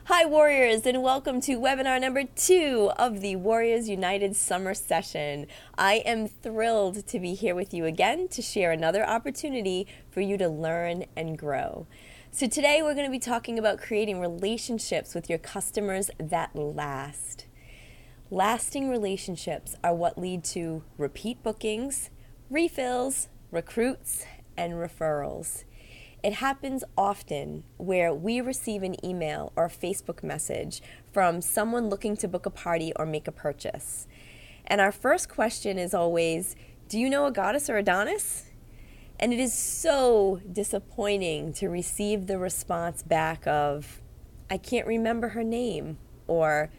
Hi, Warriors, and welcome to webinar number 2 of the Warriors United Summer Session. I am thrilled to be here with you again to share another opportunity for you to learn and grow. So today we're going to be talking about creating relationships with your customers that last. Lasting relationships are what lead to repeat bookings, refills, recruits, and referrals. It happens often where we receive an email or a Facebook message from someone looking to book a party or make a purchase. And our first question is always, do you know a goddess or Adonis? And it is so disappointing to receive the response back of, I can't remember her name, or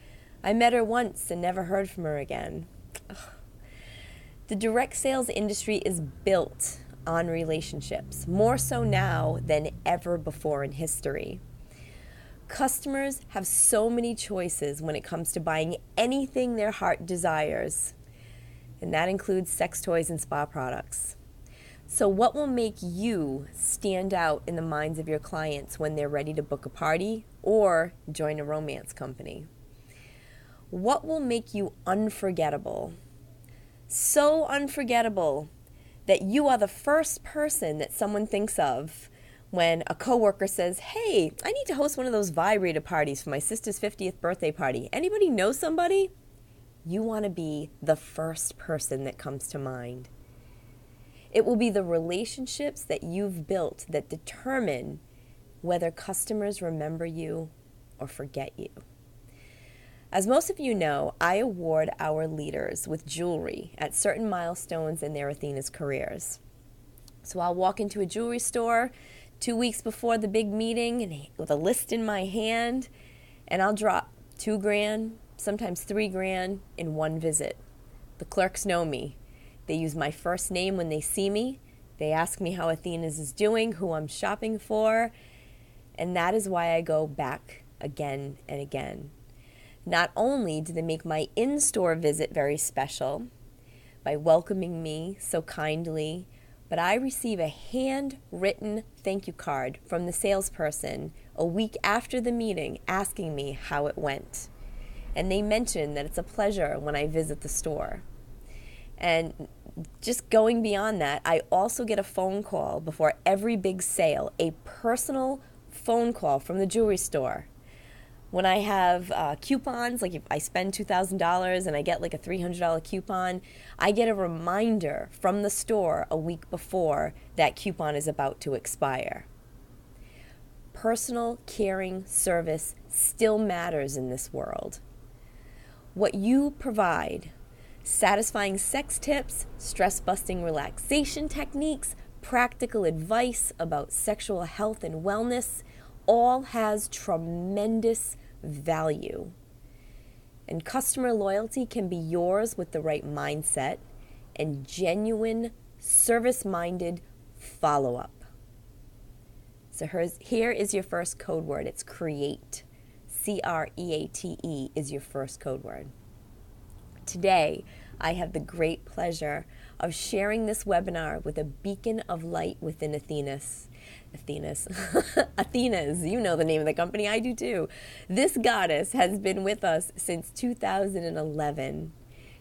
I met her once and never heard from her again. Ugh. The direct sales industry is built on relationships, more so now than ever before in history. Customers have so many choices when it comes to buying anything their heart desires, and that includes sex toys and spa products. So what will make you stand out in the minds of your clients when they're ready to book a party or join a romance company? What will make you unforgettable? So unforgettable that you are the first person that someone thinks of when a coworker says, hey, I need to host one of those vibrator parties for my sister's 50th birthday party. Anybody know somebody? You want to be the first person that comes to mind. It will be the relationships that you've built that determine whether customers remember you or forget you. As most of you know, I award our leaders with jewelry at certain milestones in their Athena's careers. So I'll walk into a jewelry store 2 weeks before the big meeting and with a list in my hand, and I'll drop $2,000, sometimes $3,000 in one visit. The clerks know me. They use my first name when they see me. They ask me how Athena's is doing, who I'm shopping for, and that is why I go back again and again. Not only do they make my in-store visit very special by welcoming me so kindly, but I receive a handwritten thank you card from the salesperson a week after the meeting asking me how it went. And they mention that it's a pleasure when I visit the store. And just going beyond that, I also get a phone call before every big sale, a personal phone call from the jewelry store. When I have coupons, like if I spend $2,000 and I get like a $300 coupon, I get a reminder from the store a week before that coupon is about to expire. Personal, caring service still matters in this world. What you provide, satisfying sex tips, stress-busting relaxation techniques, practical advice about sexual health and wellness, all has tremendous value. And customer loyalty can be yours with the right mindset and genuine, service-minded follow-up. So here is your first code word. It's create. C-R-E-A-T-E is your first code word. Today, I have the great pleasure of sharing this webinar with a beacon of light within Athena's, you know the name of the company, I do too. This goddess has been with us since 2011.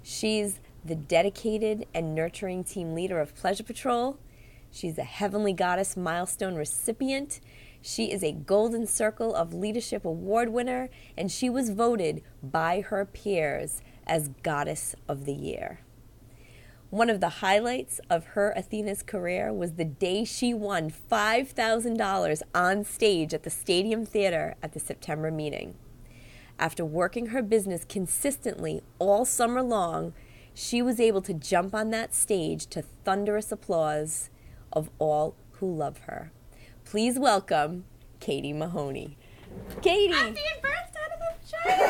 She's the dedicated and nurturing team leader of Pleasure Patrol. She's a Heavenly Goddess Milestone recipient. She is a Golden Circle of Leadership Award winner, and she was voted by her peers as Goddess of the Year. One of the highlights of her Athena's career was the day she won $5,000 on stage at the Stadium Theater at the September meeting. After working her business consistently all summer long, she was able to jump on that stage to thunderous applause of all who love her. Please welcome Katie Mahoney. Katie! Happy birthday to the child!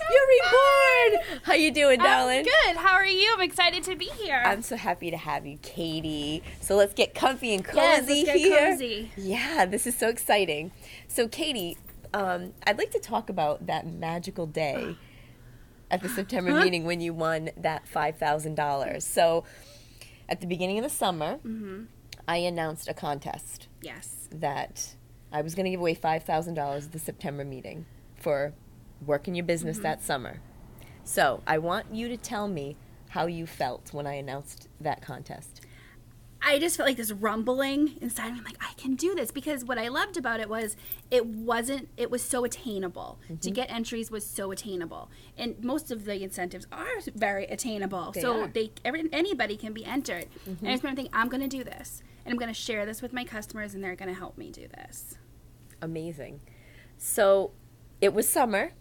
You're reborn! How you doing, darling? I'm good. How are you? I'm excited to be here. I'm so happy to have you, Katie. So let's get comfy and cozy yes, let's get here. Cozy. Yeah, this is so exciting. So, Katie, I'd like to talk about that magical day at the September meeting when you won that $5,000. So, at the beginning of the summer, I announced a contest. Yes. That I was going to give away $5,000 at the September meeting. for working your business that summer. So I want you to tell me how you felt when I announced that contest. I just felt like this rumbling inside me. I'm like, I can do this, because what I loved about it was it was so attainable. To get entries was so attainable, and most of the incentives are very attainable. Anybody can be entered. And I just remember thinking, I'm going to do this, and I'm going to share this with my customers, and they're going to help me do this. Amazing. So it was summer,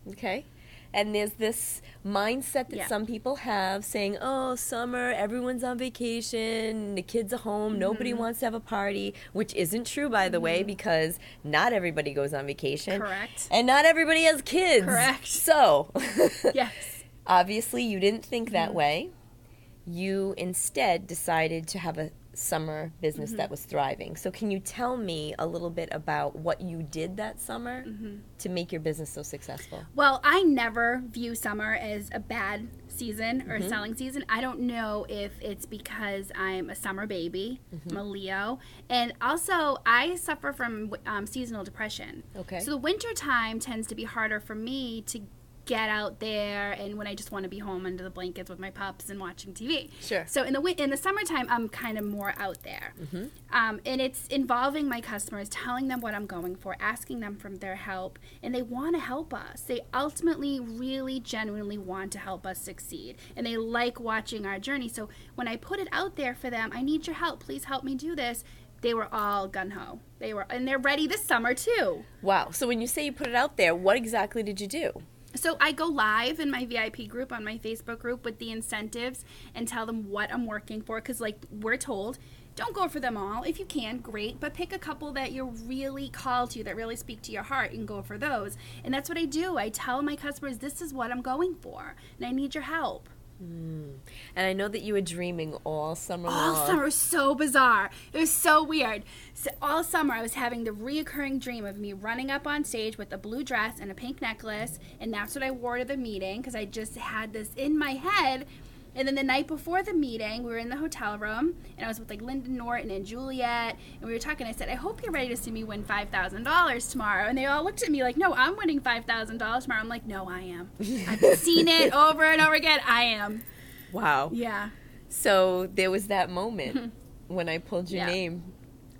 okay? And there's this mindset that some people have saying, oh, summer, everyone's on vacation, the kids are home, nobody wants to have a party, which isn't true, by the way, because not everybody goes on vacation. Correct. And not everybody has kids. Correct. So, Yes. obviously, you didn't think that way. You instead decided to have a summer business that was thriving. So can you tell me a little bit about what you did that summer to make your business so successful? Well, I never view summer as a bad season or a selling season. I don't know if it's because I'm a summer baby, I'm a Leo, and also I suffer from seasonal depression. Okay. So the winter time tends to be harder for me to get out there, and when I just want to be home under the blankets with my pups and watching TV. Sure. So in the summertime, I'm kind of more out there, and it's involving my customers, telling them what I'm going for, asking them for their help, and they want to help us. They ultimately, really, genuinely want to help us succeed, and they like watching our journey. So when I put it out there for them, I need your help. Please help me do this. They were all gung-ho. And they're ready this summer too. Wow. So when you say you put it out there, what exactly did you do? So I go live in my VIP group on my Facebook group with the incentives and tell them what I'm working for, because like we're told, don't go for them all. If you can, great, but pick a couple that you're really called to, that really speak to your heart, and go for those. And that's what I do. I tell my customers, this is what I'm going for, and I need your help. And I know that you were dreaming all summer All long. summer was so bizarre. It was so weird. So all summer I was having the reoccurring dream of me running up on stage with a blue dress and a pink necklace, and that's what I wore to the meeting, because I just had this in my head. And then the night before the meeting, we were in the hotel room, and I was with like Linda Norton and Juliet, and we were talking. I said, I hope you're ready to see me win $5,000 tomorrow. And they all looked at me like, no, I'm winning $5,000 tomorrow. I'm like, no, I am. I've seen it over and over again. I am. Wow. Yeah. So there was that moment when I pulled your name.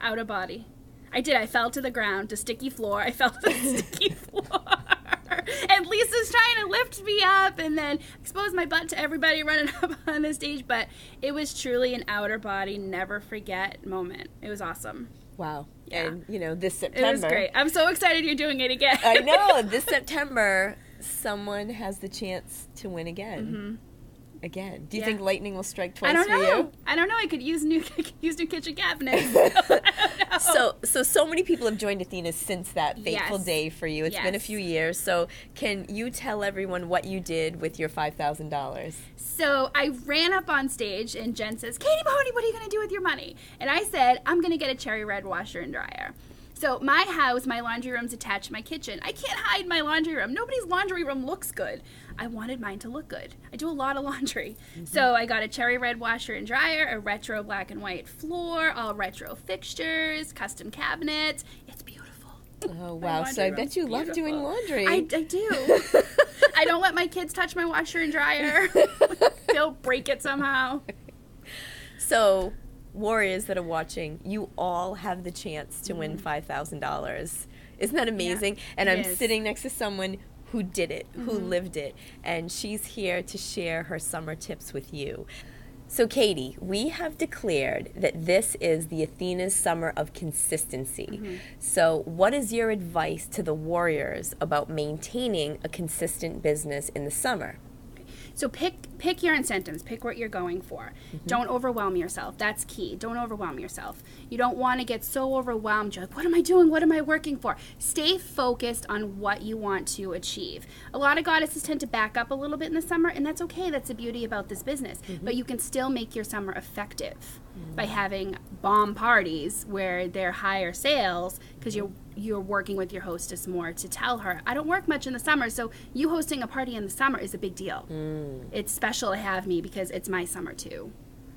Out of body. I did. I fell to the ground, to sticky floor. I fell to the sticky floor. And Lisa's trying to lift me up and then expose my butt to everybody running up on the stage. But it was truly an outer body, never forget moment. It was awesome. Wow. Yeah. And, you know, this September. It was great. I'm so excited you're doing it again. I know. This September, someone has the chance to win again. Again. Do you think lightning will strike twice for you? I don't know. I could use new kitchen cabinets. I don't know. So many people have joined Athena since that fateful day for you. It's been a few years. So can you tell everyone what you did with your $5,000? So I ran up on stage, and Jen says, Katie Mahoney, what are you going to do with your money? And I said, I'm going to get a cherry red washer and dryer. So my house, my laundry room's attached to my kitchen. I can't hide my laundry room. Nobody's laundry room looks good. I wanted mine to look good. I do a lot of laundry. So I got a cherry red washer and dryer, a retro black and white floor, all retro fixtures, custom cabinets. It's beautiful. Oh, wow. So I bet you love doing laundry. I do. I don't let my kids touch my washer and dryer. They'll break it somehow. So, warriors that are watching, you all have the chance to win $5,000. Isn't that amazing? Yeah, and I'm is. sitting next to someone who did it, who lived it, and she's here to share her summer tips with you. So, Katie, we have declared that this is the Athena's summer of consistency. So, what is your advice to the warriors about maintaining a consistent business in the summer? So pick your incentives. Pick what you're going for. Don't overwhelm yourself. That's key. Don't overwhelm yourself. You don't want to get so overwhelmed. You're like, what am I doing? What am I working for? Stay focused on what you want to achieve. A lot of goddesses tend to back up a little bit in the summer, and that's okay. That's the beauty about this business. But you can still make your summer effective by having bomb parties where they're higher sales, because you're working with your hostess more to tell her, I don't work much in the summer, so you hosting a party in the summer is a big deal. It's special to have me because it's my summer too.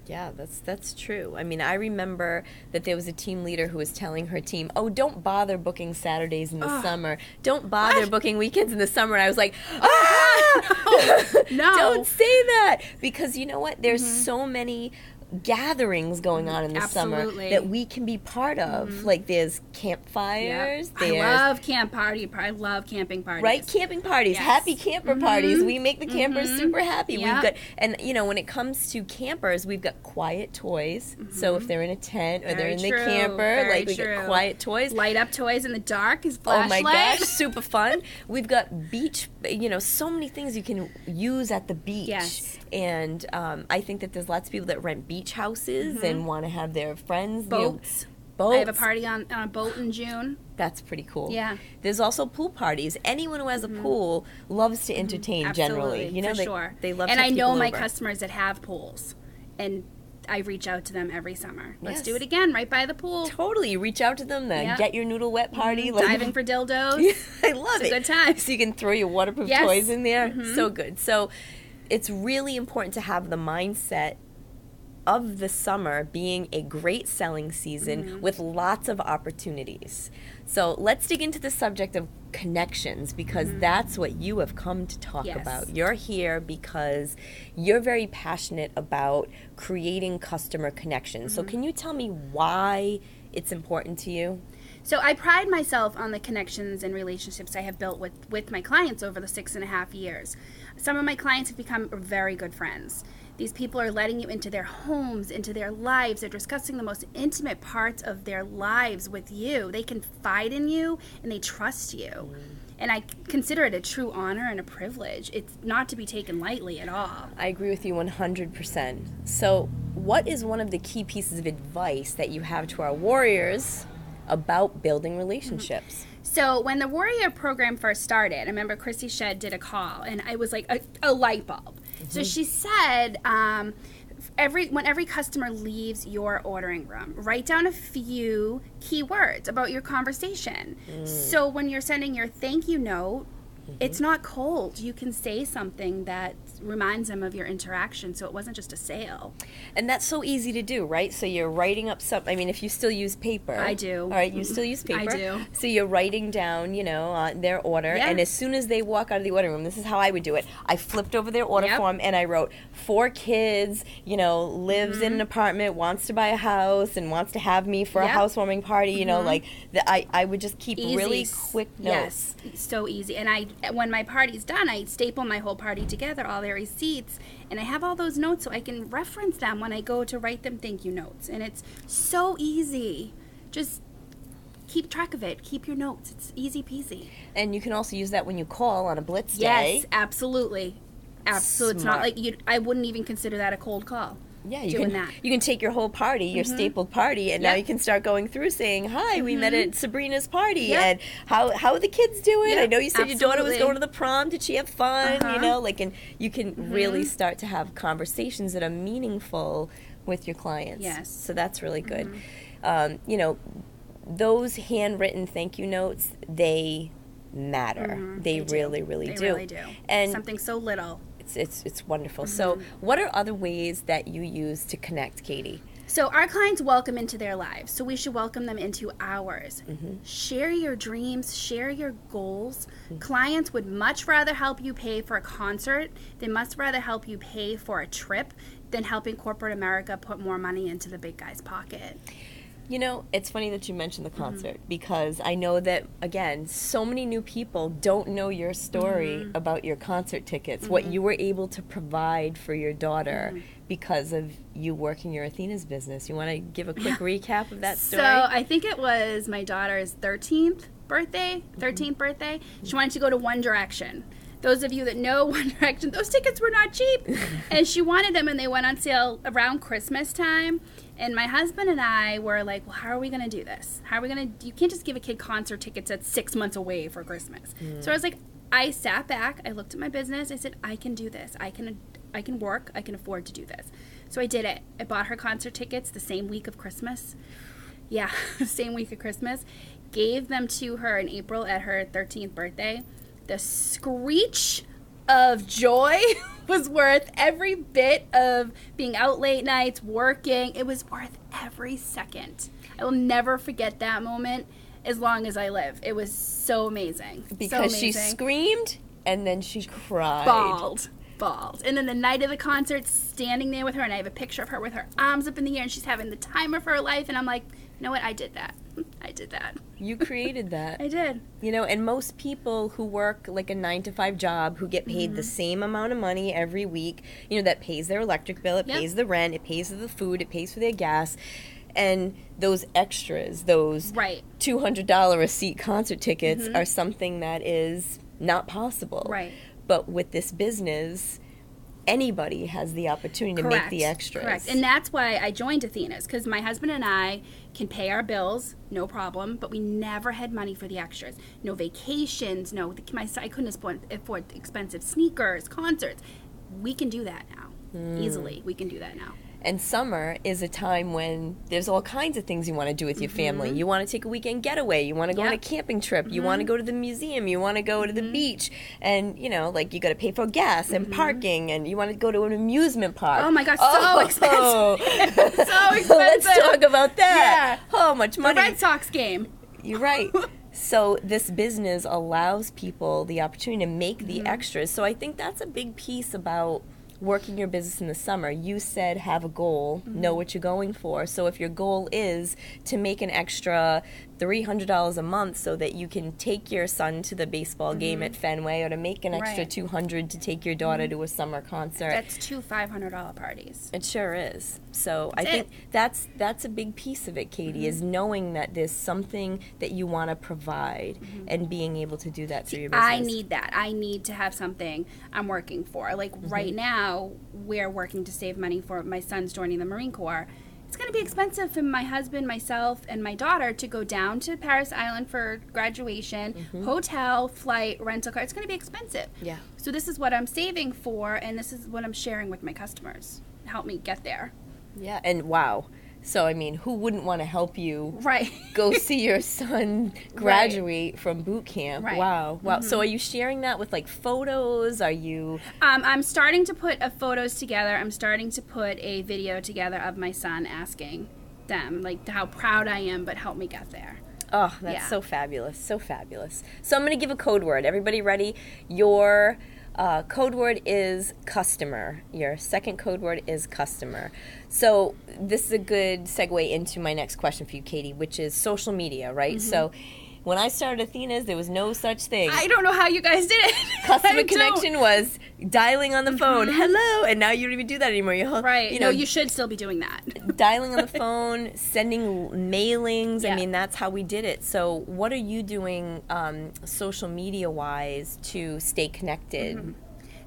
Yeah, that's true. I mean, I remember that there was a team leader who was telling her team, "Oh, don't bother booking Saturdays in the summer. Don't bother booking weekends in the summer." And I was like, No. Don't say that." Because you know what? There's so many gatherings going on in the summer that we can be part of. Like there's campfires. I love I love camping parties. Right? Camping parties. Yes. Happy camper parties. We make the campers super happy. We've got, and you know, when it comes to campers, we've got quiet toys. So if they're in a tent or they're in the camper, like we get quiet toys. Light up toys in the dark is flashlight. Oh my gosh, super fun. We've got beach, you know, so many things you can use at the beach. Yes. And I think that there's lots of people that rent beach houses and want to have their friends. Boats. You know, boats. I have a party on a boat in June. That's pretty cool. Yeah. There's also pool parties. Anyone who has a pool loves to entertain generally. You know, for sure. They love and to have I know people my over. customers that have pools, and I reach out to them every summer. Let's Yes. do it again, right by the pool. Totally. You reach out to them, the get your noodle wet party. Like, Diving for dildos. I love it. It's a good time. So you can throw your waterproof toys in there. So good. So it's really important to have the mindset of the summer being a great selling season with lots of opportunities. So let's dig into the subject of connections, because that's what you have come to talk about. You're here because you're very passionate about creating customer connections. So can you tell me why it's important to you? So I pride myself on the connections and relationships I have built with my clients over the 6.5 years. Some of my clients have become very good friends. These people are letting you into their homes, into their lives. They're discussing the most intimate parts of their lives with you. They confide in you and they trust you. And I consider it a true honor and a privilege. It's not to be taken lightly at all. I agree with you 100%. So what is one of the key pieces of advice that you have to our warriors about building relationships? So when the Warrior program first started, I remember Chrissy Shedd did a call, and I was like a light bulb. So she said, when every customer leaves your ordering room, write down a few key words about your conversation. So when you're sending your thank you note, it's not cold. You can say something that reminds them of your interaction, so it wasn't just a sale. And that's so easy to do, right? So you're writing up something. I mean, if you still use paper. I do. All right, you still use paper. I do. So you're writing down, you know, their order. And as soon as they walk out of the ordering room, this is how I would do it. I flipped over their order form and I wrote, 4 kids, you know, lives in an apartment, wants to buy a house, and wants to have me for a housewarming party. You know, like, I would just keep really quick notes. Yes, so easy. And when my party's done, I staple my whole party together, all their receipts, and I have all those notes so I can reference them when I go to write them thank you notes. And it's so easy. Just keep track of it. Keep your notes. It's easy peasy. And you can also use that when you call on a blitz day. Yes, absolutely. Absolutely. It's not like I wouldn't even consider that a cold call. Yeah, you can take your whole party, your stapled party, and now you can start going through saying, "Hi, we met at Sabrina's party, and how are the kids doing? I know you said your daughter was going to the prom. Did she have fun? You know, like, and you can really start to have conversations that are meaningful with your clients. Yes, so that's really good. You know, those handwritten thank you notes, they matter. They really do. They really do. And something so little. It's wonderful. So what are other ways that you use to connect, Katie? So our clients welcome into their lives, so we should welcome them into ours. Share your dreams, share your goals. Clients would much rather help you pay for a concert. They must rather help you pay for a trip than helping corporate America put more money into the big guy's pocket. You know, it's funny that you mentioned the concert because I know that, again, so many new people don't know your story about your concert tickets, what you were able to provide for your daughter because of you working your Athena's business. You want to give a quick recap of that story? So I think it was my daughter's 13th birthday. She wanted to go to One Direction. Those of you that know One Direction, those tickets were not cheap. And she wanted them, and they went on sale around Christmas time. And my husband and I were like, well, how are we going to do this? You can't just give a kid concert tickets that's 6 months away for Christmas. So I was like, I sat back, I looked at my business, I said, I can do this. I can work, I can afford to do this. So I did it. I bought her concert tickets the same week of Christmas. Yeah, same week of Christmas. Gave them to her in April at her 13th birthday. The screech of joy was worth every bit of being out late nights, working. It was worth every second. I will never forget that moment as long as I live. It was so amazing. Because she screamed and then she cried. Bawled. And then the night of the concert, standing there with her, and I have a picture of her with her arms up in the air, and she's having the time of her life, and I'm like, you know what, I did that. You created that. I did. You know, and most people who work like a 9-to-5 job, who get paid the same amount of money every week, you know, that pays their electric bill, it pays the rent, it pays for the food, it pays for their gas, and those extras, those $200 a seat concert tickets are something that is not possible. Right. But with this business, anybody has the opportunity to make the extras. Correct. And that's why I joined Athena's, because my husband and I can pay our bills, no problem, but we never had money for the extras. No vacations, I couldn't afford expensive sneakers, concerts. We can do that now. Easily, we can do that now. And summer is a time when there's all kinds of things you want to do with your family. You want to take a weekend getaway. You want to go on a camping trip. You want to go to the museum. You want to go to the beach. And, you know, like you got to pay for gas and parking. And you want to go to an amusement park. Oh, my gosh, so expensive. So expensive. Let's talk about that. Yeah. Oh, much money. The Red Sox game. You're right. So this business allows people the opportunity to make the extras. So I think that's a big piece about working your business in the summer. You said have a goal, know what you're going for. So if your goal is to make an extra $300 a month so that you can take your son to the baseball game at Fenway, or to make an extra $200 to take your daughter to a summer concert. That's two $500 parties. It sure is. So I think that's a big piece of it, Katie, is knowing that there's something that you want to provide and being able to do that through your business. I need that. I need to have something I'm working for. Like right now, we're working to save money for my son's joining the Marine Corps. It's going to be expensive for my husband, myself, and my daughter to go down to Paris Island for graduation, hotel, flight, rental car. It's going to be expensive. Yeah. So this is what I'm saving for, and this is what I'm sharing with my customers. Help me get there. Yeah, and wow. So, I mean, who wouldn't want to help you go see your son graduate from boot camp? Right. Wow. Wow. So are you sharing that with, like, photos? Are you... I'm starting to put photos together. I'm starting to put a video together of my son asking them, like, how proud I am, but help me get there. Oh, that's so fabulous. So fabulous. So I'm going to give a code word. Everybody ready? Your... code word is customer. Your second code word is customer. So this is a good segue into my next question for you, Katie, which is social media, right? So when I started Athena's, there was no such thing. I don't know how you guys did it. Customer connection was dialing on the phone, hello, and now you don't even do that anymore. You know, you should still be doing that. Dialing on the phone, sending mailings. Yeah. I mean, that's how we did it. So what are you doing social media-wise to stay connected?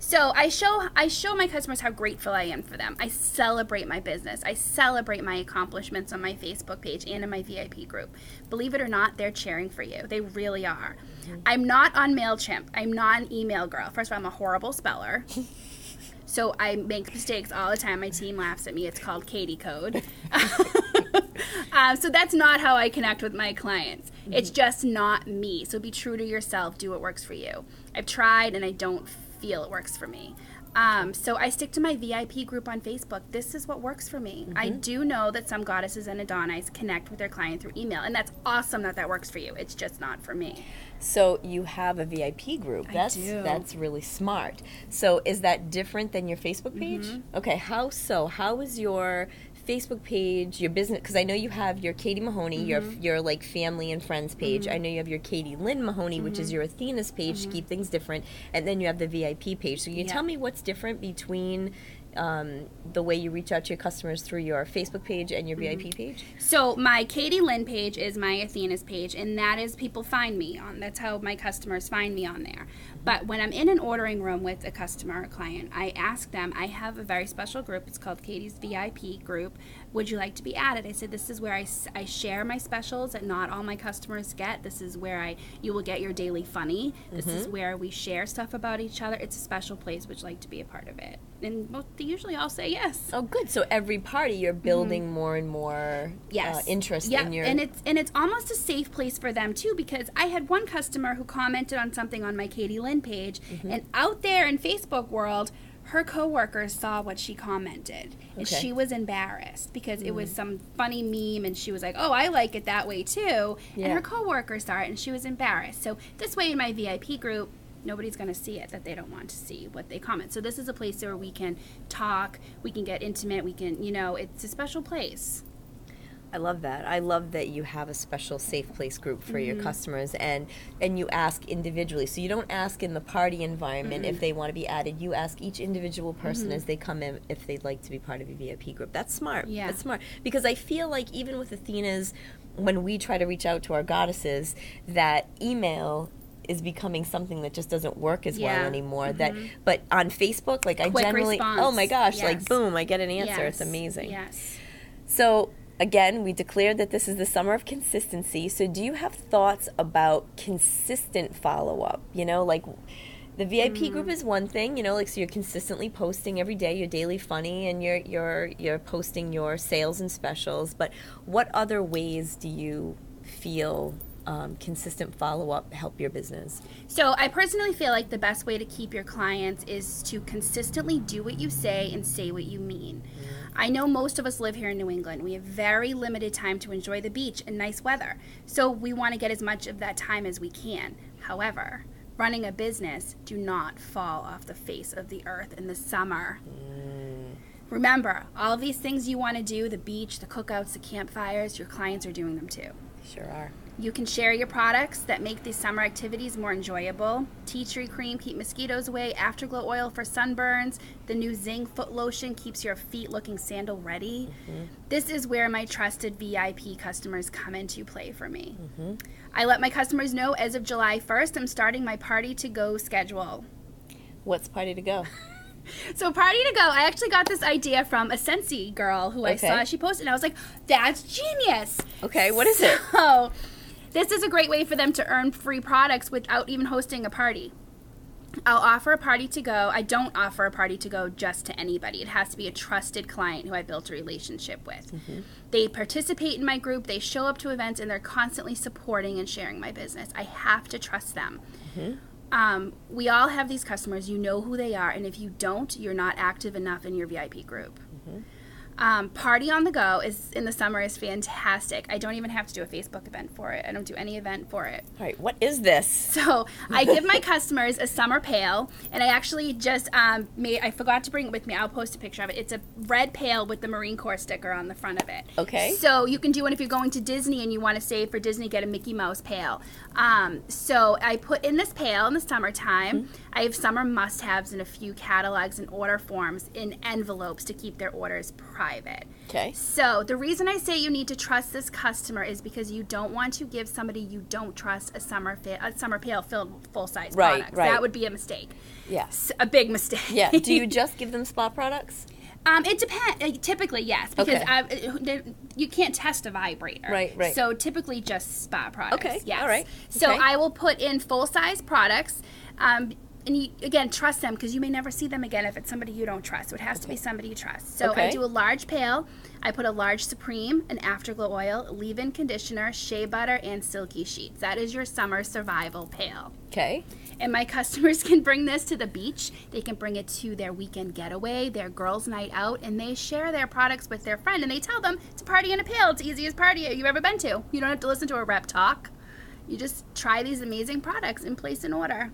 So I show my customers how grateful I am for them. I celebrate my business. I celebrate my accomplishments on my Facebook page and in my VIP group. Believe it or not, they're cheering for you. They really are. I'm not on MailChimp. I'm not an email girl. First of all, I'm a horrible speller. So I make mistakes all the time. My team laughs at me. It's called Katie Code. So that's not how I connect with my clients. It's just not me. So be true to yourself. Do what works for you. I've tried and I don't feel it works for me. So I stick to my VIP group on Facebook. This is what works for me. I do know that some goddesses and Adonis connect with their client through email, and that's awesome that works for you. It's just not for me. So you have a VIP group. I do. That's really smart. So is that different than your Facebook page? Okay, how so? How is your Facebook page, your business, because I know you have your Katie Mahoney, your like family and friends page. I know you have your Katie Lynn Mahoney, which is your Athena's page to keep things different, and then you have the VIP page. So you can tell me what's different between the way you reach out to your customers through your Facebook page and your VIP page? So my Katie Lynn page is my Athena's page, and that is people find me on. That's how my customers find me on there. But when I'm in an ordering room with a customer or client, I ask them, I have a very special group. It's called Katie's VIP group. Would you like to be added? I said, this is where I share my specials that not all my customers get. This is where you will get your daily funny. This is where we share stuff about each other. It's a special place. Would you like to be a part of it? And the usually all say yes. Oh, good. So every party you're building more and more interest in your... And it's almost a safe place for them, too, because I had one customer who commented on something on my Katie Lynn page, and out there in Facebook world, her coworkers saw what she commented, and she was embarrassed because it was some funny meme, and she was like, oh, I like it that way, too. And her coworkers saw it, and she was embarrassed. So this way in my VIP group, nobody's going to see it that they don't want to see what they comment. So this is a place where we can talk, we can get intimate, we can, it's a special place. I love that. I love that you have a special safe place group for your customers, and you ask individually. So you don't ask in the party environment if they want to be added. You ask each individual person as they come in if they'd like to be part of a VIP group. That's smart. Yeah. That's smart. Because I feel like even with Athena's, when we try to reach out to our goddesses, that email is becoming something that just doesn't work as well anymore. But on Facebook, like I Quick generally, response. oh my gosh, like boom, I get an answer. It's amazing. Yes. So again, we declared that this is the summer of consistency. So do you have thoughts about consistent follow-up? Like the VIP group is one thing, so you're consistently posting every day, your daily funny, and you're posting your sales and specials. But what other ways do you feel consistent follow-up help your business? So I personally feel like the best way to keep your clients is to consistently do what you say and say what you mean. I know most of us live here in New England. We have very limited time to enjoy the beach and nice weather. So we want to get as much of that time as we can. However, running a business do not fall off the face of the earth in the summer. Remember, all of these things you want to do, the beach, the cookouts, the campfires, your clients are doing them too. Sure are. You can share your products that make these summer activities more enjoyable. Tea tree cream, keep mosquitoes away. Afterglow oil for sunburns. The new Zing foot lotion keeps your feet looking sandal ready. This is where my trusted VIP customers come into play for me. I let my customers know as of July 1st, I'm starting my party to go schedule. What's party to go? So party to go, I actually got this idea from a Scentsy girl who I saw. She posted, and I was like, that's genius. Okay, what is it? So this is a great way for them to earn free products without even hosting a party. I'll offer a party to go. I don't offer a party to go just to anybody. It has to be a trusted client who I built a relationship with. They participate in my group, they show up to events, and they're constantly supporting and sharing my business. I have to trust them. We all have these customers. You know who they are, and if you don't, you're not active enough in your VIP group. Party on the go in the summer is fantastic. I don't even have to do a Facebook event for it. I don't do any event for it. All right, what is this? So I give my customers a summer pail, and I actually just I forgot to bring it with me. I'll post a picture of it. It's a red pail with the Marine Corps sticker on the front of it. Okay. So you can do it if you're going to Disney and you want to save for Disney, get a Mickey Mouse pail. So I put in this pail in the summertime. I have summer must-haves in a few catalogs and order forms in envelopes to keep their orders private. Okay. So the reason I say you need to trust this customer is because you don't want to give somebody you don't trust a summer pail filled with full-size products. Right. That would be a mistake. Yes. A big mistake. Yeah. Do you just give them spa products? It depends. Typically, yes, because you can't test a vibrator. Right. So typically just spa products. Okay. Yes. All right. So Okay. I will put in full-size products. And you, again, trust them because you may never see them again if it's somebody you don't trust. So it has to be somebody you trust. So I do a large pail. I put a large Supreme, an Afterglow oil, leave-in conditioner, shea butter, and silky sheets. That is your summer survival pail. Okay. And my customers can bring this to the beach. They can bring it to their weekend getaway, their girls' night out, and they share their products with their friend. And they tell them, it's a party in a pail. It's the easiest party you've ever been to. You don't have to listen to a rep talk. You just try these amazing products and place an order.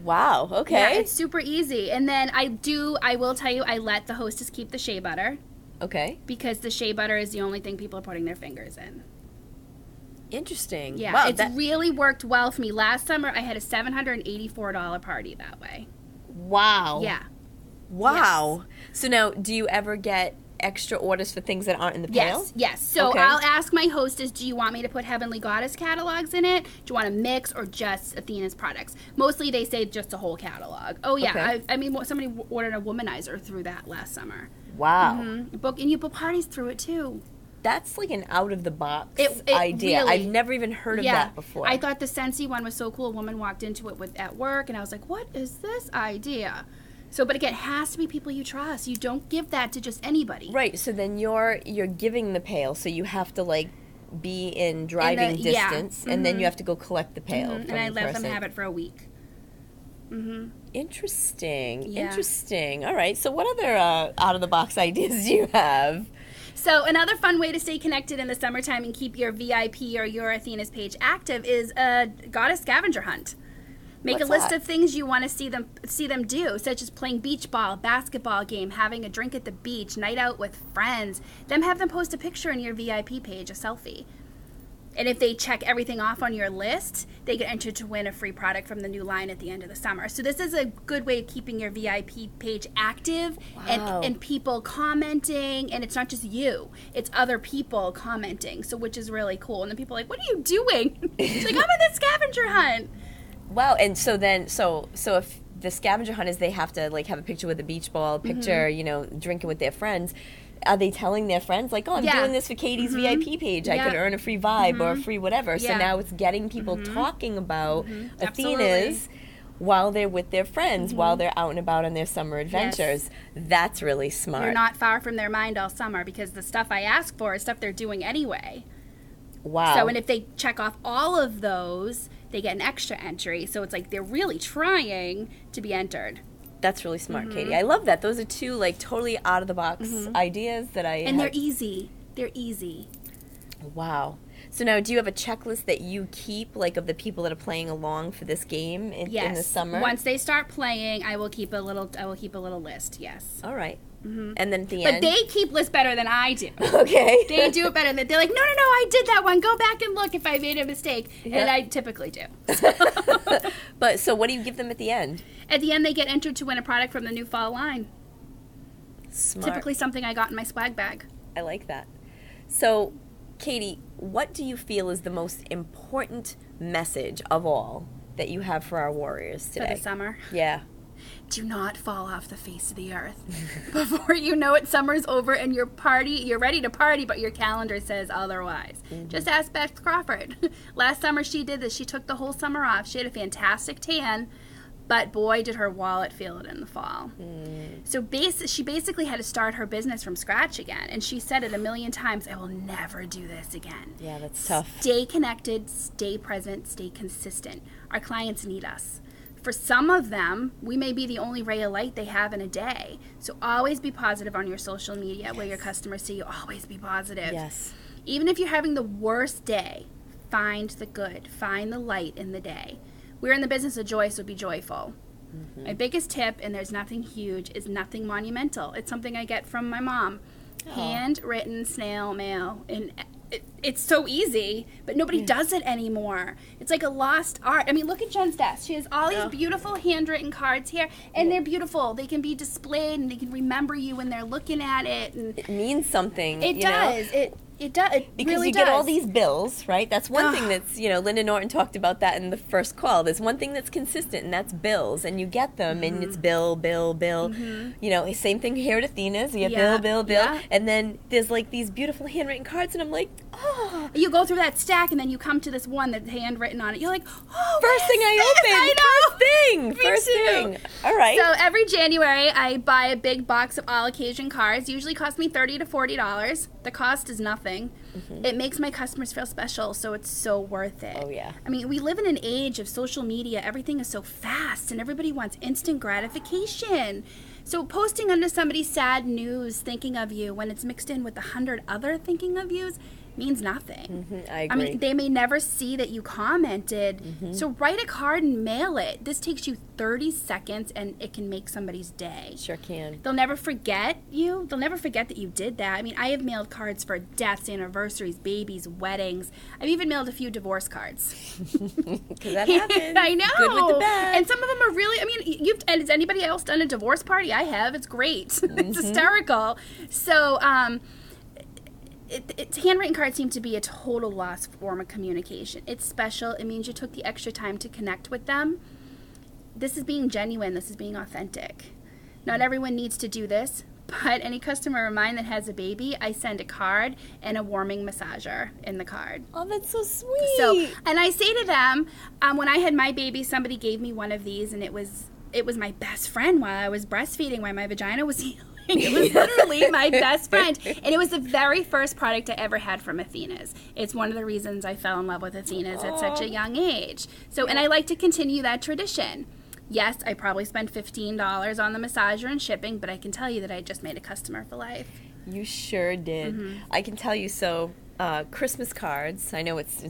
Wow, okay. Yeah, it's super easy. And then I will tell you, I let the hostess keep the shea butter. Okay. Because the shea butter is the only thing people are putting their fingers in. Interesting. Yeah, wow, it's really worked well for me. Last summer, I had a $784 party that way. Wow. Yeah. Wow. Yes. So now, do you ever get extra orders for things that aren't in the pail? Yes. So I'll ask my hostess, do you want me to put Heavenly Goddess catalogs in it? Do you want to mix or just Athena's products? Mostly they say just a whole catalog. Oh, yeah. Okay. I mean, somebody ordered a womanizer through that last summer. Wow. And you book parties through it, too. That's like an out-of-the-box it idea. Really, I've never even heard of that before. I thought the Scentsy one was so cool. A woman walked into it at work, and I was like, what is this idea? So, but again, it has to be people you trust. You don't give that to just anybody. Right. So then you're giving the pail, so you have to like be in driving distance, and then you have to go collect the pail. From And I the let person. them have it for a week. Interesting. Yeah. Interesting. All right. So what other out of the box ideas do you have? So another fun way to stay connected in the summertime and keep your VIP or your Athena's page active is a goddess scavenger hunt. Make What's a list that? of things you want to see them do, such as playing beach ball, basketball game, having a drink at the beach, night out with friends. Then have them post a picture in your VIP page, a selfie. And if they check everything off on your list, they get entered to win a free product from the new line at the end of the summer. So this is a good way of keeping your VIP page active. Wow. and people commenting. And it's not just you, it's other people commenting, so which is really cool. And then people are like, what are you doing? It's like, I'm in the scavenger hunt. Wow. And so then, so if the scavenger hunt is they have to like have a picture with a beach ball, picture, you know, drinking with their friends. Are they telling their friends like, oh, I'm doing this for Katie's VIP page. I could earn a free vibe or a free whatever. So now it's getting people talking about Athena's while they're with their friends, while they're out and about on their summer adventures. That's really smart. You're not far from their mind all summer, because the stuff I ask for is stuff they're doing anyway. Wow. So, and if they check off all of those, they get an extra entry. So it's like they're really trying to be entered. That's really smart, Katie. I love that. Those are two like totally out of the box ideas that I And they're easy. They're easy. Wow. So now, do you have a checklist that you keep, like, of the people that are playing along for this game in the summer? Once they start playing, I will keep a little list. Yes. All right. And then at the But end, they keep lists better than I do. okay, They do it better than they're like, no, I did that one. Go back and look if I made a mistake, and I typically do. But so, what do you give them at the end? At the end, they get entered to win a product from the new fall line. Smart. Typically, something I got in my swag bag. I like that. So, Katie, what do you feel is the most important message of all that you have for our warriors today? For the summer. Yeah. Do not fall off the face of the earth. Before you know it, summer's over and you're ready to party, but your calendar says otherwise. Just ask Beth Crawford. Last summer she did this. She took the whole summer off. She had a fantastic tan, but boy, did her wallet feel it in the fall. So she basically had to start her business from scratch again. And she said it a million times, I will never do this again. Yeah, that's tough. Stay connected, stay present, stay consistent. Our clients need us. For some of them, we may be the only ray of light they have in a day. So always be positive on your social media where your customers see you. Always be positive. Yes. Even if you're having the worst day, find the good. Find the light in the day. We're in the business of joy, so be joyful. My biggest tip, and there's nothing huge, is nothing monumental. It's something I get from my mom. Handwritten snail mail. And it's so easy, but nobody does it anymore. It's like a lost art. I mean, look at Jen's desk. She has all these beautiful handwritten cards here, and they're beautiful. They can be displayed, and they can remember you when they're looking at it. And It means something. it does. It does. It Because really you does. get all these bills, right? That's one thing that's, Linda Norton talked about that in the first call. There's one thing that's consistent, and that's bills. And you get them, and it's bill. Same thing here at Athena's. You get bill. Yeah. And then there's, like, these beautiful handwritten cards, and I'm like, oh. You go through that stack, and then you come to this one that's handwritten on it. You're like, oh, First thing I open. know. First Me too. thing. All right. So every January, I buy a big box of all occasion cards. Usually cost me $30 to $40. The cost is nothing. It makes my customers feel special, so it's so worth it. Oh, yeah. I mean, we live in an age of social media. Everything is so fast, and everybody wants instant gratification. So posting under somebody's sad news thinking of you when it's mixed in with 100 other thinking of yous means nothing. I agree. mean, they may never see that you commented. So write a card and mail it. This takes you 30 seconds, and it can make somebody's day. Sure can. They'll never forget you. They'll never forget that you did that. I mean, I have mailed cards for deaths, anniversaries, babies, weddings. I've even mailed a few divorce cards. Because that happens. I know. Good with the bad. And some of them are really, I mean, and has anybody else done a divorce party? I have. It's great. It's hysterical. So, handwritten cards seem to be a total lost form of communication. It's special. It means you took the extra time to connect with them. This is being genuine. This is being authentic. Not everyone needs to do this, but any customer of mine that has a baby, I send a card and a warming massager in the card. Oh, that's so sweet. So, and I say to them, when I had my baby, somebody gave me one of these, and it was it was my best friend while I was breastfeeding, while my vagina was healing. It was literally my best friend. And it was the very first product I ever had from Athena's. It's one of the reasons I fell in love with Athena's at such a young age. So, and I like to continue that tradition. Yes, I probably spent $15 on the massager and shipping, but I can tell you that I just made a customer for life. You sure did. I can tell you, so Christmas cards, I know it's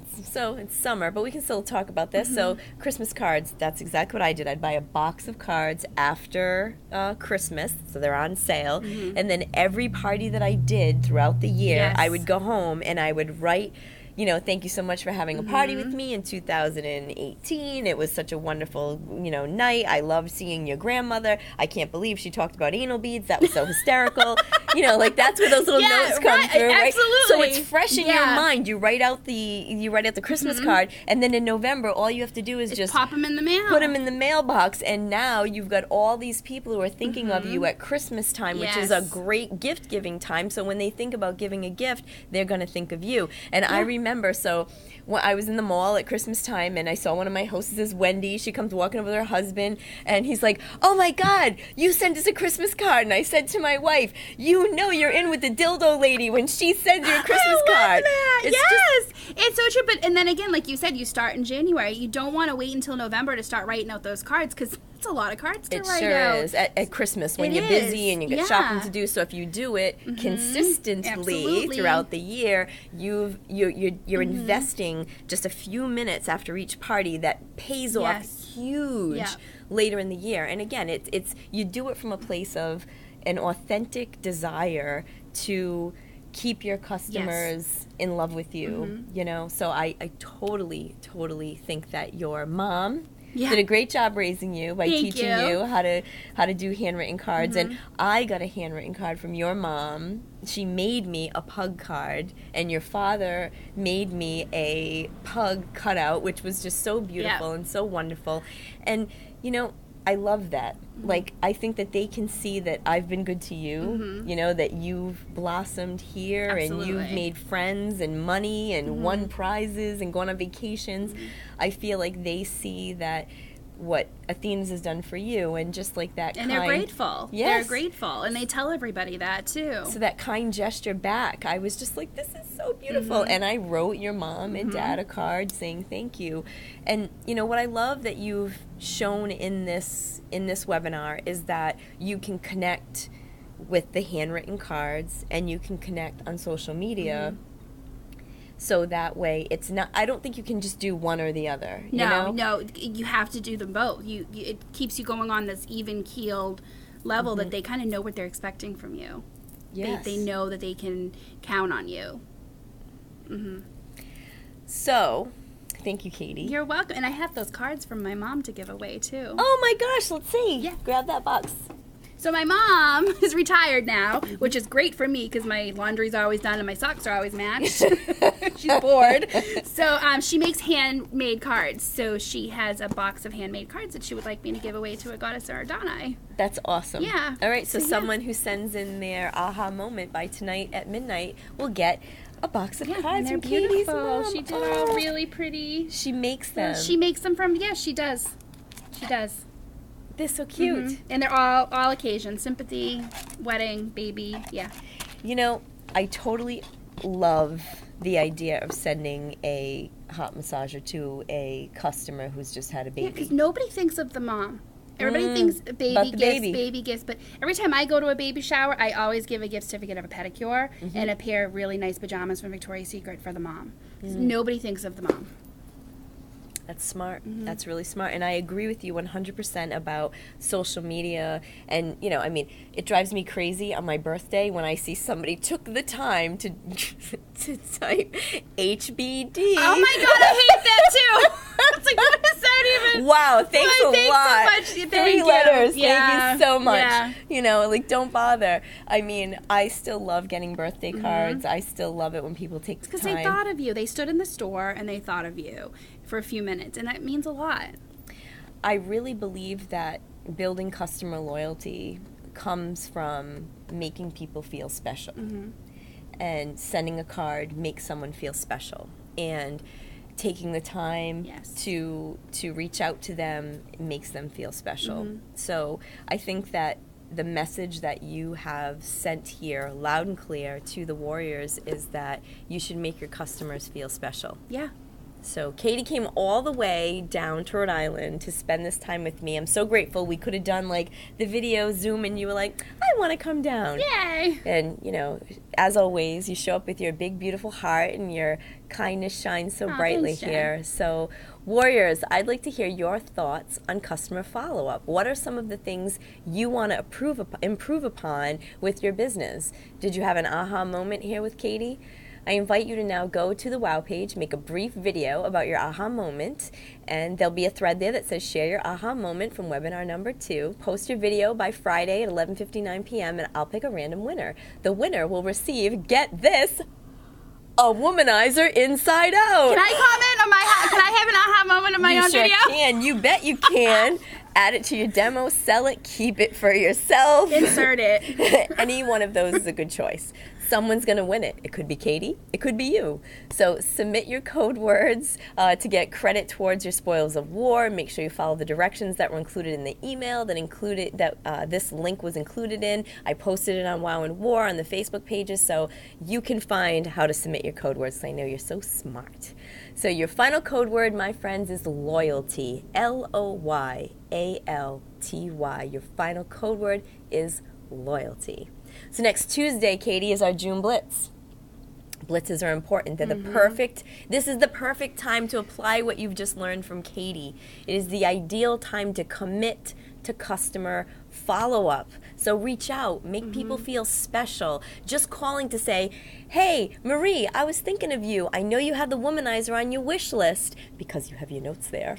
summer, but we can still talk about this. So Christmas cards, that's exactly what I did. I'd buy a box of cards after Christmas, so they're on sale, and then every party that I did throughout the year, I would go home and I would write, you know, thank you so much for having a party with me in 2018. It was such a wonderful, you know, night. I loved seeing your grandmother. I can't believe she talked about anal beads. That was so hysterical. You know, like that's where those little notes come through, right? Absolutely. So it's fresh in your mind. You write out the Christmas card, and then in November, all you have to do is just pop them in the mail. Put them in the mailbox, and now you've got all these people who are thinking of you at Christmas time, which is a great gift-giving time. So when they think about giving a gift, they're going to think of you. And I remember, so when I was in the mall at Christmas time, and I saw one of my hostesses, Wendy. She comes walking over with her husband, and he's like, "Oh my God, you sent us a Christmas card." And I said to my wife, "You know you're in with the dildo lady when she sends you a Christmas card." That. It's so true. But and then again, like you said, you start in January. You don't want to wait until November to start writing out those cards because it's a lot of cards to write out. It sure is at Christmas when you're busy and you got shopping to do. So if you do it consistently throughout the year, you're investing just a few minutes after each party that pays off huge later in the year. And again, it's you do it from a place of an authentic desire to keep your customers in love with you, you know? So I totally think that your mom did a great job raising you by teaching you how to do handwritten cards. And I got a handwritten card from your mom. She made me a pug card, and your father made me a pug cutout, which was just so beautiful and so wonderful. And, you know, I love that. Like, I think that they can see that I've been good to you, you know, that you've blossomed here and you've made friends and money and won prizes and gone on vacations. I feel like they see that what Athena's has done for you, and just like that and they're grateful. They're grateful, and they tell everybody that too. So that kind gesture back, I was just like, this is so beautiful. And I wrote your mom and dad a card saying thank you. And you know what I love that you've shown in this webinar is that you can connect with the handwritten cards, and you can connect on social media. So that way, it's not. I don't think you can just do one or the other. No, you have to do them both. It keeps you going on this even keeled level that they kind of know what they're expecting from you. Yes, they know that they can count on you. So, thank you, Katie. You're welcome. And I have those cards from my mom to give away too. Oh my gosh! Let's see. Yeah, grab that box. So my mom is retired now, which is great for me because my laundry's always done and my socks are always matched. She's bored. So she makes handmade cards. So she has a box of handmade cards that she would like me to give away to a Goddess or Adoni. That's awesome. Yeah. All right, so someone who sends in their aha moment by tonight at midnight will get a box of cards from Katie's mom. She did all really pretty. She makes them. She makes them from, she does. She does. They're so cute. And they're all occasions. Sympathy, wedding, baby, You know, I totally love the idea of sending a hot massager to a customer who's just had a baby. Yeah, because nobody thinks of the mom. Everybody thinks baby gifts, but every time I go to a baby shower, I always give a gift certificate of a pedicure and a pair of really nice pajamas from Victoria's Secret for the mom. Nobody thinks of the mom. That's smart. That's really smart. And I agree with you 100% about social media. And, you know, I mean, it drives me crazy on my birthday when I see somebody took the time to type HBD. Oh, my God, I hate that, too. It's like, what is that even? Wow, thanks a lot. Thanks so much. Three letters. Thank you so much. You know, like, don't bother. I mean, I still love getting birthday cards. I still love it when people take the time. Because they thought of you. They stood in the store and they thought of you for a few minutes, and that means a lot. I really believe that building customer loyalty comes from making people feel special. And sending a card makes someone feel special. And taking the time Yes. to reach out to them makes them feel special. So I think that the message that you have sent here loud and clear to the warriors is that you should make your customers feel special. Yeah. So Katie came all the way down to Rhode Island to spend this time with me. I'm so grateful. We could have done like the video Zoom and you were like, I want to come down. Yay! And, you know, as always, you show up with your big, beautiful heart and your kindness shines so brightly thanks, Jen. here. So, warriors, I'd like to hear your thoughts on customer follow-up. What are some of the things you want to improve upon with your business? Did you have an aha moment here with Katie? I invite you to now go to the WOW page, make a brief video about your aha moment, and there'll be a thread there that says share your aha moment from webinar number 2. Post your video by Friday at 11:59 p.m. and I'll pick a random winner. The winner will receive, get this, a womanizer inside out. Can I comment on can I have an aha moment of my own video? You sure can. You bet you can. Add it to your demo, sell it, keep it for yourself. Insert it. Any one of those is a good choice. Someone's going to win it. It could be Katie. It could be you. So submit your code words to get credit towards your spoils of war. Make sure you follow the directions that were included in the email that this link was included in. I posted it on WOW and War on the Facebook pages, so you can find how to submit your code words. I know you're so smart. So your final code word, my friends, is loyalty. Loyalty. Your final code word is loyalty. So next Tuesday, Katie, is our June Blitz. Blitzes are important. They're this is the perfect time to apply what you've just learned from Katie. It is the ideal time to commit to customer follow-up. So reach out, make people feel special. Just calling to say, hey, Marie, I was thinking of you. I know you have the womanizer on your wish list because you have your notes there.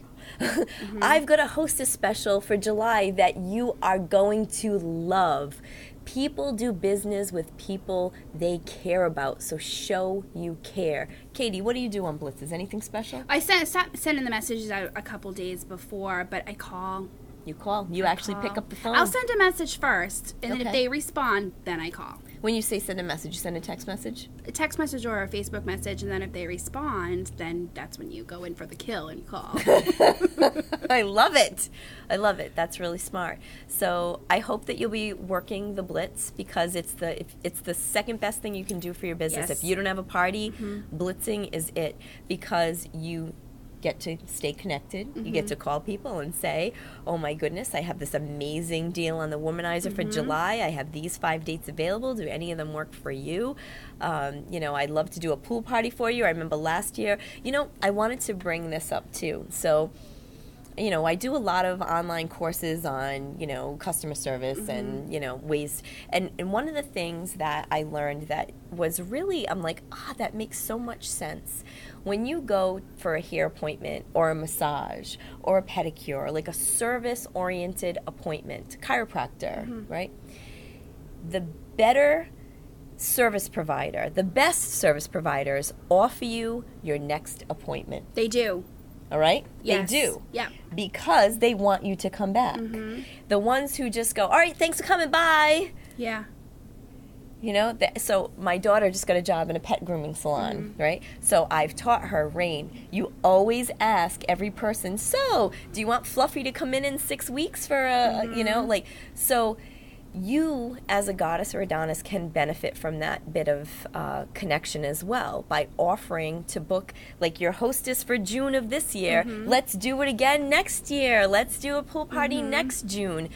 I've got a hostess special for July that you are going to love. People do business with people they care about, so show you care. Katie, what do you do on Blitzes? Anything special? I sending the messages out a couple days before, but I call. You call. You actually pick up the phone. I'll send a message first, and then if they respond, then I call. When you say send a message, you send a text message? A text message or a Facebook message, and then if they respond, then that's when you go in for the kill and you call. I love it. I love it. That's really smart. So I hope that you'll be working the Blitz because it's the second best thing you can do for your business. Yes. If you don't have a party, blitzing is it because you get to stay connected. You get to call people and say, oh my goodness, I have this amazing deal on the womanizer for July. I have these 5 dates available. Do any of them work for you? I'd love to do a pool party for you. I remember last year, I wanted to bring this up too. So, I do a lot of online courses on, customer service and, ways. And one of the things that I learned that was really, I'm like, that makes so much sense. When you go for a hair appointment or a massage or a pedicure, like a service-oriented appointment, chiropractor, right? The better service provider, the best service providers offer you your next appointment. They do. All right? Yes. They do. Yeah. Because they want you to come back. The ones who just go, all right, thanks for coming, bye. Yeah. So my daughter just got a job in a pet grooming salon, right? So I've taught her, Rain, you always ask every person, so do you want Fluffy to come in 6 weeks for so you as a goddess or Adonis can benefit from that bit of connection as well by offering to book like your hostess for June of this year. Let's do it again next year. Let's do a pool party next June.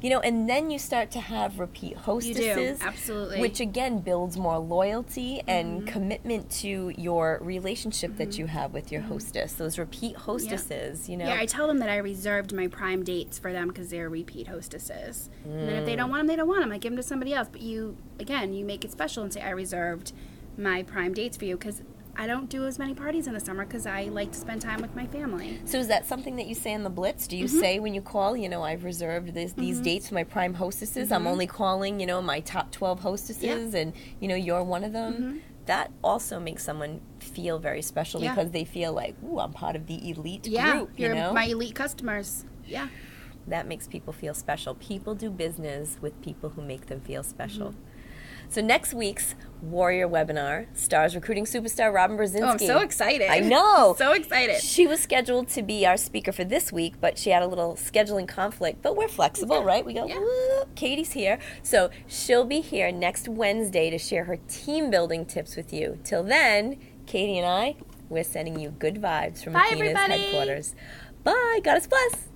And then you start to have repeat hostesses. You do, absolutely. Which again builds more loyalty and commitment to your relationship that you have with your hostess. Those repeat hostesses, Yeah, I tell them that I reserved my prime dates for them because they're repeat hostesses. And then if they don't want them, they don't want them. I give them to somebody else. But you make it special and say, I reserved my prime dates for you because I don't do as many parties in the summer because I like to spend time with my family. So is that something that you say in the Blitz? Do you say when you call, I've reserved these dates for my prime hostesses. I'm only calling, my top 12 hostesses and, you're one of them. That also makes someone feel very special because they feel like, ooh, I'm part of the elite group, you're my elite customers. Yeah. That makes people feel special. People do business with people who make them feel special. So next week's Warrior webinar stars recruiting superstar Robin Brzezinski. Oh, I'm so excited. I know. So excited. She was scheduled to be our speaker for this week, but she had a little scheduling conflict. But we're flexible, right? We go, whoop, Katie's here. So she'll be here next Wednesday to share her team building tips with you. Till then, Katie and I, we're sending you good vibes from Bye, Athena's everybody. headquarters. Bye. Goddess bless.